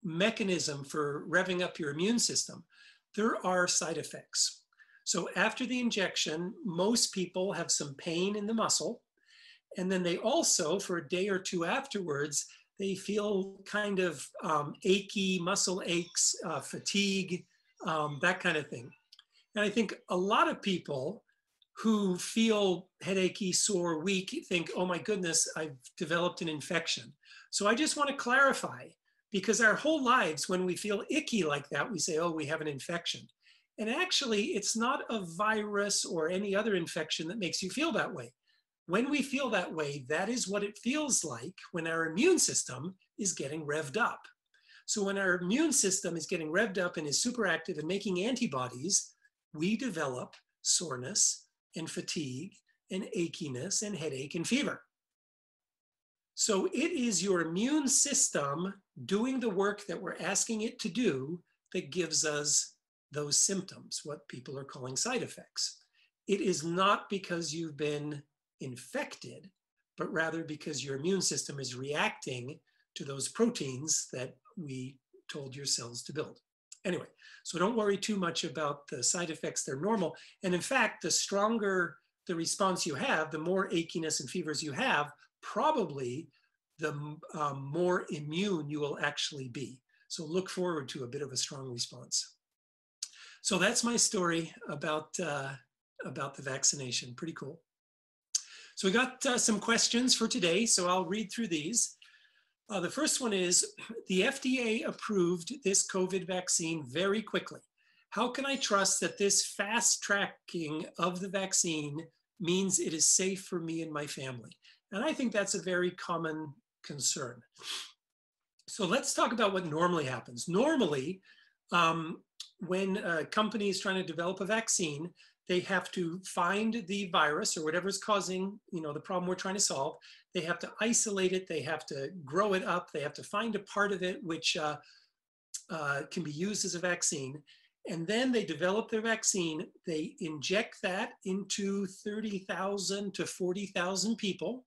mechanism for revving up your immune system, there are side effects. So after the injection, most people have some pain in the muscle. And then they also, for a day or two afterwards, They feel kind of achy, muscle aches, fatigue, that kind of thing. And I think a lot of people who feel headachy, sore, weak think, oh my goodness, I've developed an infection. So I just want to clarify, because our whole lives, when we feel icky like that, we say, oh, we have an infection. And actually, it's not a virus or any other infection that makes you feel that way. When we feel that way, that is what it feels like when our immune system is getting revved up. So when our immune system is getting revved up and is super active and making antibodies, we develop soreness and fatigue and achiness and headache and fever. So it is your immune system doing the work that we're asking it to do that gives us those symptoms, what people are calling side effects. It is not because you've been infected, but rather because your immune system is reacting to those proteins that we told your cells to build. Anyway, so don't worry too much about the side effects. They're normal. And in fact, the stronger the response you have, the more achiness and fevers you have, probably the more immune you will actually be. So look forward to a bit of a strong response. So that's my story about the vaccination. Pretty cool. So we got some questions for today, so I'll read through these. The first one is, the FDA approved this COVID vaccine very quickly. How can I trust that this fast tracking of the vaccine means it is safe for me and my family? And I think that's a very common concern. So let's talk about what normally happens. Normally, when a company is trying to develop a vaccine, they have to find the virus or whatever is causing, the problem we're trying to solve. They have to isolate it. They have to grow it up. They have to find a part of it which can be used as a vaccine. And then they develop their vaccine. They inject that into 30,000 to 40,000 people.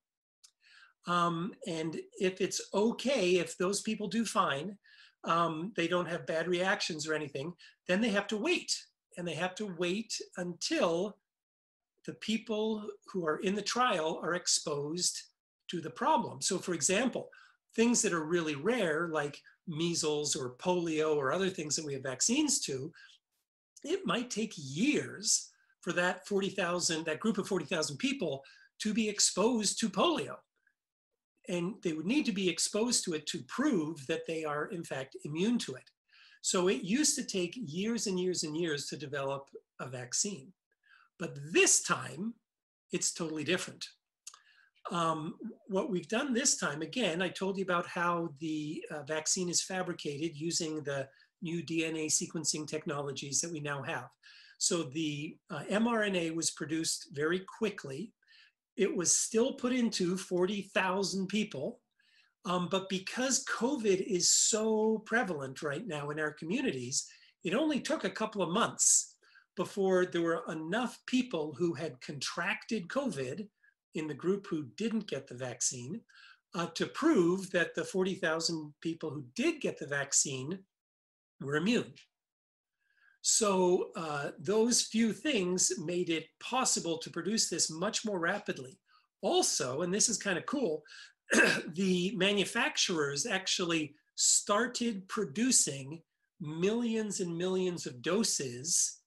And if it's okay, if those people do fine, they don't have bad reactions or anything, then they have to wait. And they have to wait until the people who are in the trial are exposed to the problem. So for example, things that are really rare, like measles or polio or other things that we have vaccines to, it might take years for that group of 40,000 people to be exposed to polio. And they would need to be exposed to it to prove that they are in fact immune to it. So it used to take years and years and years to develop a vaccine. But this time, it's totally different. What we've done this time, again, I told you about how the vaccine is fabricated using the new DNA sequencing technologies that we now have. So the mRNA was produced very quickly. It was still put into 40,000 people. But because COVID is so prevalent right now in our communities, it only took a couple of months before there were enough people who had contracted COVID in the group who didn't get the vaccine to prove that the 40,000 people who did get the vaccine were immune. So those few things made it possible to produce this much more rapidly. Also, and this is kind of cool, the manufacturers actually started producing millions and millions of doses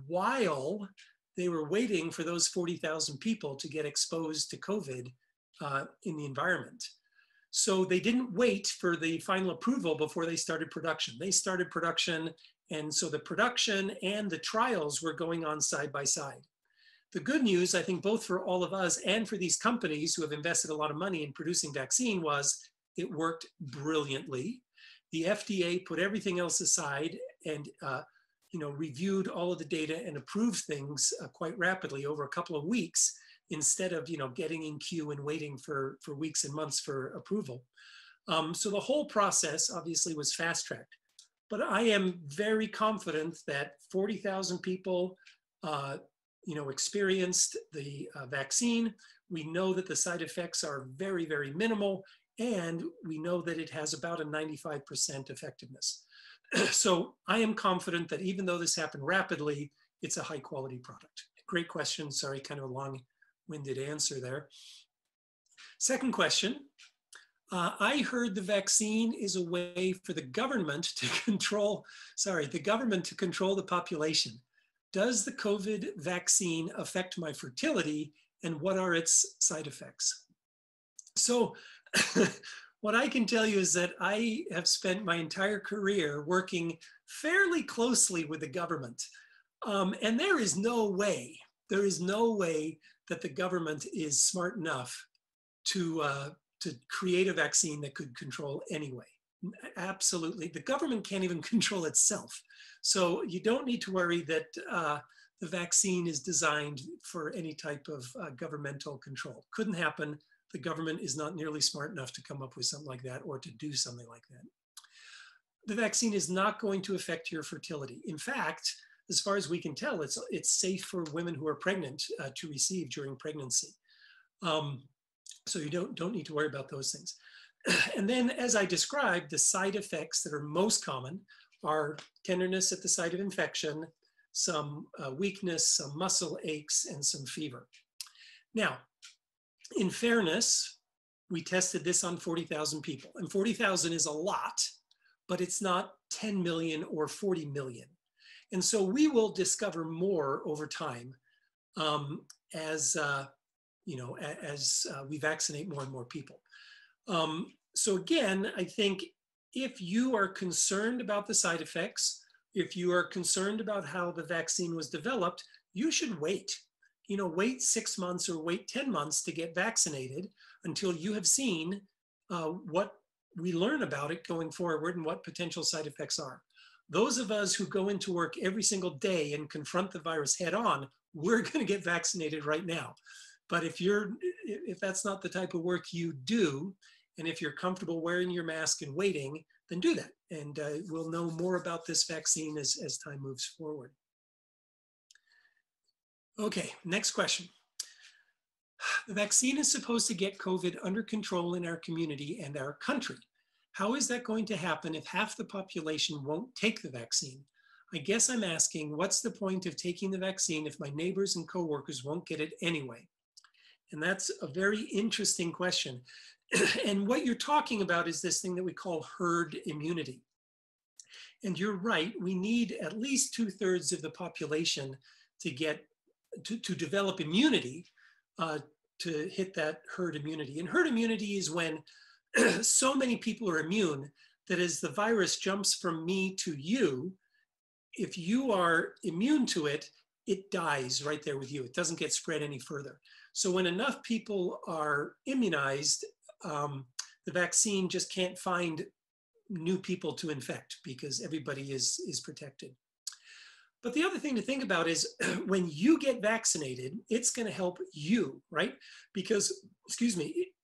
while they were waiting for those 40,000 people to get exposed to COVID in the environment. So they didn't wait for the final approval before they started production. They started production, and so the production and the trials were going on side by side. The good news, I think, both for all of us and for these companies who have invested a lot of money in producing vaccine, was it worked brilliantly. The FDA put everything else aside and reviewed all of the data and approved things quite rapidly over a couple of weeks, instead of getting in queue and waiting for weeks and months for approval. So the whole process obviously was fast-tracked. But I am very confident that 40,000 people experienced the vaccine. We know that the side effects are very, very minimal, and we know that it has about a 95% effectiveness. So I am confident that even though this happened rapidly, it's a high quality product. Great question. Sorry, kind of a long-winded answer there. Second question. I heard the vaccine is a way for the government to control the population. Does the COVID vaccine affect my fertility, and what are its side effects? So what I can tell you is that I have spent my entire career working fairly closely with the government. And there is no way that the government is smart enough to create a vaccine that could control anyway. Absolutely. The government can't even control itself. So you don't need to worry that the vaccine is designed for any type of governmental control. Couldn't happen. The government is not nearly smart enough to come up with something like that or to do something like that. The vaccine is not going to affect your fertility. In fact, as far as we can tell, it's safe for women who are pregnant to receive during pregnancy. So you don't need to worry about those things. And then, as I described, the side effects that are most common are tenderness at the site of infection, some weakness, some muscle aches, and some fever. Now, in fairness, we tested this on 40,000 people, and 40,000 is a lot, but it's not 10 million or 40 million. And so we will discover more over time as we vaccinate more and more people. So again, I think if you are concerned about the side effects, if you are concerned about how the vaccine was developed, you should wait. Wait 6 months or wait 10 months to get vaccinated until you have seen what we learn about it going forward and what potential side effects are. Those of us who go into work every single day and confront the virus head on, we're going to get vaccinated right now. But if that's not the type of work you do, and if you're comfortable wearing your mask and waiting, then do that. And we'll know more about this vaccine as time moves forward. Okay, next question. The vaccine is supposed to get COVID under control in our community and our country. How is that going to happen if half the population won't take the vaccine? I guess I'm asking, what's the point of taking the vaccine if my neighbors and coworkers won't get it anyway? And that's a very interesting question. And what you're talking about is this thing that we call herd immunity. And you're right, we need at least 2/3 of the population to develop immunity to hit that herd immunity. And herd immunity is when so many people are immune that as the virus jumps from me to you, if you are immune to it, it dies right there with you. It doesn't get spread any further. So when enough people are immunized, the vaccine just can't find new people to infect because everybody is protected. But the other thing to think about is when you get vaccinated, it's going to help you, right? Because,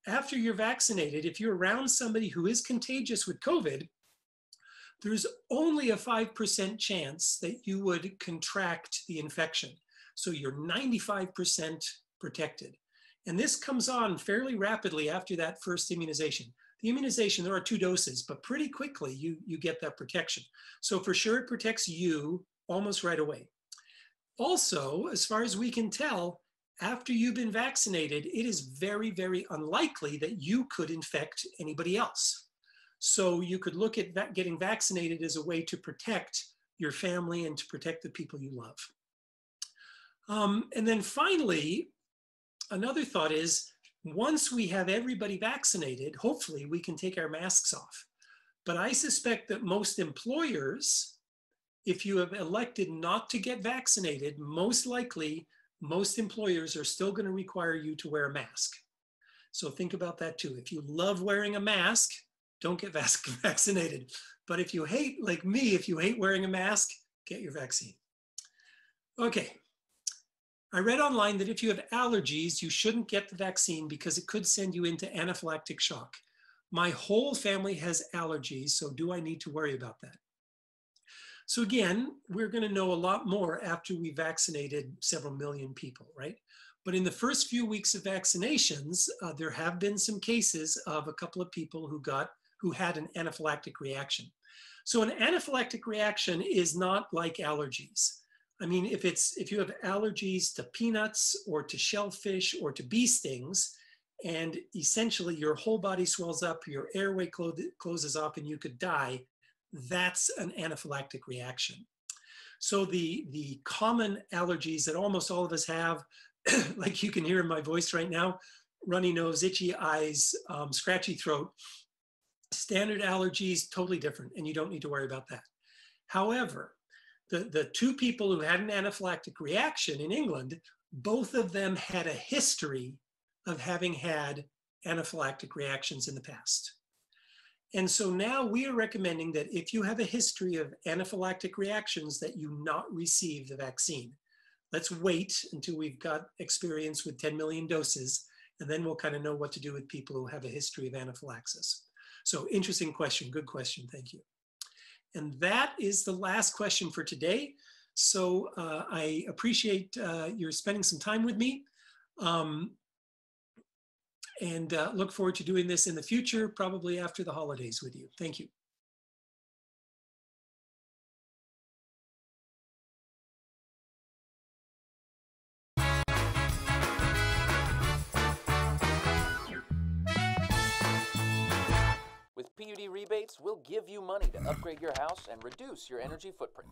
after you're vaccinated, if you're around somebody who is contagious with COVID, there's only a 5% chance that you would contract the infection. So you're 95% protected. And this comes on fairly rapidly after that first immunization. The immunization, there are 2 doses, but pretty quickly you get that protection. So for sure it protects you almost right away. Also, as far as we can tell, after you've been vaccinated, it is very, very unlikely that you could infect anybody else. So you could look at getting vaccinated as a way to protect your family and to protect the people you love. And then finally, another thought is, once we have everybody vaccinated, hopefully we can take our masks off. But I suspect that most employers, if you have elected not to get vaccinated, most likely, most employers are still going to require you to wear a mask. So think about that too. If you love wearing a mask, don't get vaccinated. But if you hate, like me, if you hate wearing a mask, get your vaccine. Okay. I read online that if you have allergies, you shouldn't get the vaccine because it could send you into anaphylactic shock. My whole family has allergies, so do I need to worry about that? So again, we're going to know a lot more after we vaccinated several million people, right? But in the first few weeks of vaccinations, there have been some cases of a couple of people who had an anaphylactic reaction. So an anaphylactic reaction is not like allergies. I mean, if you have allergies to peanuts or to shellfish or to bee stings, and essentially your whole body swells up, your airway closes off, and you could die, that's an anaphylactic reaction. So the common allergies that almost all of us have, like you can hear in my voice right now, runny nose, itchy eyes, scratchy throat, standard allergies, totally different, and you don't need to worry about that. However, the two people who had an anaphylactic reaction in England, both of them had a history of having had anaphylactic reactions in the past. And so now we are recommending that if you have a history of anaphylactic reactions, that you not receive the vaccine. Let's wait until we've got experience with 10 million doses, and then we'll kind of know what to do with people who have a history of anaphylaxis. So interesting question, good question, thank you. And that is the last question for today. So I appreciate your spending some time with me. And look forward to doing this in the future, probably after the holidays with you. Thank you. With PUD rebates, we'll give you money to upgrade your house and reduce your energy footprint.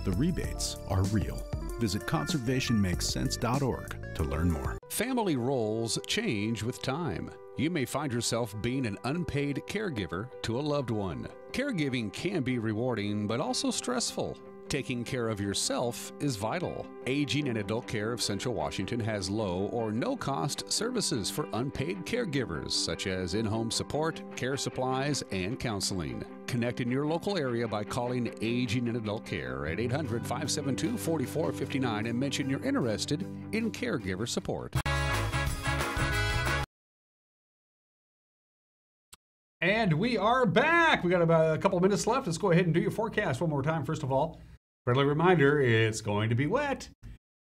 The rebates are real. Visit conservationmakessense.org to learn more. Family roles change with time. You may find yourself being an unpaid caregiver to a loved one. Caregiving can be rewarding, but also stressful. Taking care of yourself is vital. Aging and Adult Care of Central Washington has low or no cost services for unpaid caregivers, such as in-home support, care supplies, and counseling. Connect in your local area by calling Aging and Adult Care at 800-572-4459 and mention you're interested in caregiver support. And we are back. We got about a couple of minutes left. Let's go ahead and do your forecast one more time. First of all, friendly reminder, it's going to be wet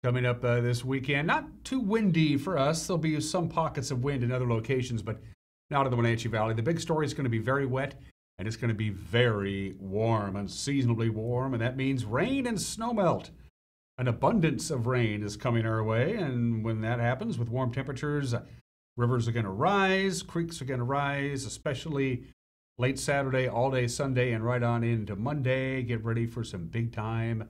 coming up this weekend. Not too windy for us. There'll be some pockets of wind in other locations, but not in the Wenatchee Valley. The big story is going to be very wet, and it's going to be very warm, unseasonably warm, and that means rain and snowmelt. An abundance of rain is coming our way, and when that happens with warm temperatures, rivers are going to rise, creeks are going to rise, especially late Saturday, all day Sunday, and right on into Monday. Get ready for some big time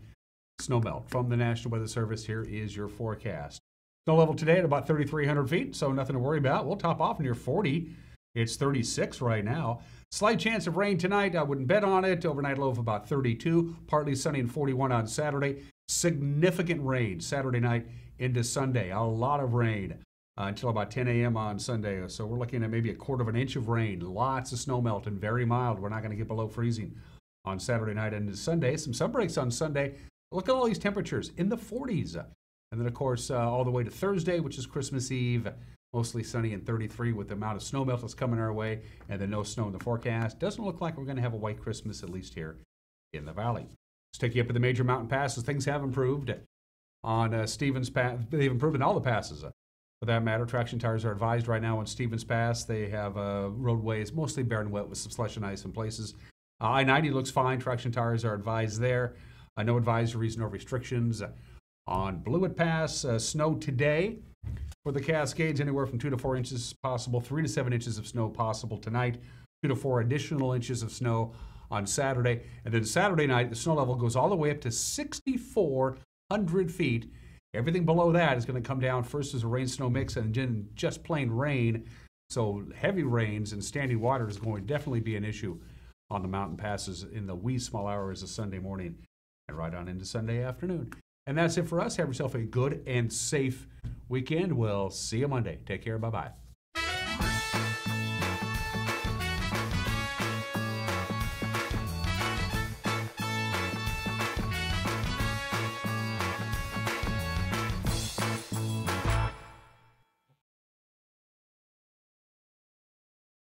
snowmelt. From the National Weather Service, here is your forecast. Snow level today at about 3,300 feet, so nothing to worry about. We'll top off near 40. It's 36 right now. Slight chance of rain tonight. I wouldn't bet on it. Overnight low of about 32. Partly sunny and 41 on Saturday. Significant rain Saturday night into Sunday. A lot of rain until about 10 a.m. on Sunday. So we're looking at maybe 1/4 inch of rain. Lots of snow melt and very mild. We're not going to get below freezing on Saturday night and into Sunday. Some sun breaks on Sunday. Look at all these temperatures in the 40s. And then, of course, all the way to Thursday, which is Christmas Eve. Mostly sunny and 33 with the amount of snow melt that's coming our way, and then no snow in the forecast. Doesn't look like we're going to have a white Christmas, at least here in the valley. Let's take you up to the major mountain passes. Things have improved on Stevens Pass. They've improved in all the passes. For that matter, traction tires are advised right now on Stevens Pass. They have roadways mostly bare and wet with some slush and ice in places. I-90 looks fine. Traction tires are advised there. No advisories, no restrictions. On Blewett Pass, snow today. For the Cascades, anywhere from 2 to 4 inches possible, 3 to 7 inches of snow possible tonight, 2 to 4 additional inches of snow on Saturday. And then Saturday night, the snow level goes all the way up to 6,400 feet. Everything below that is going to come down first as a rain-snow mix and then just plain rain. So heavy rains and standing water is going to definitely be an issue on the mountain passes in the wee small hours of Sunday morning and right on into Sunday afternoon. And that's it for us. Have yourself a good and safe weekend. We'll see you Monday. Take care. Bye-bye.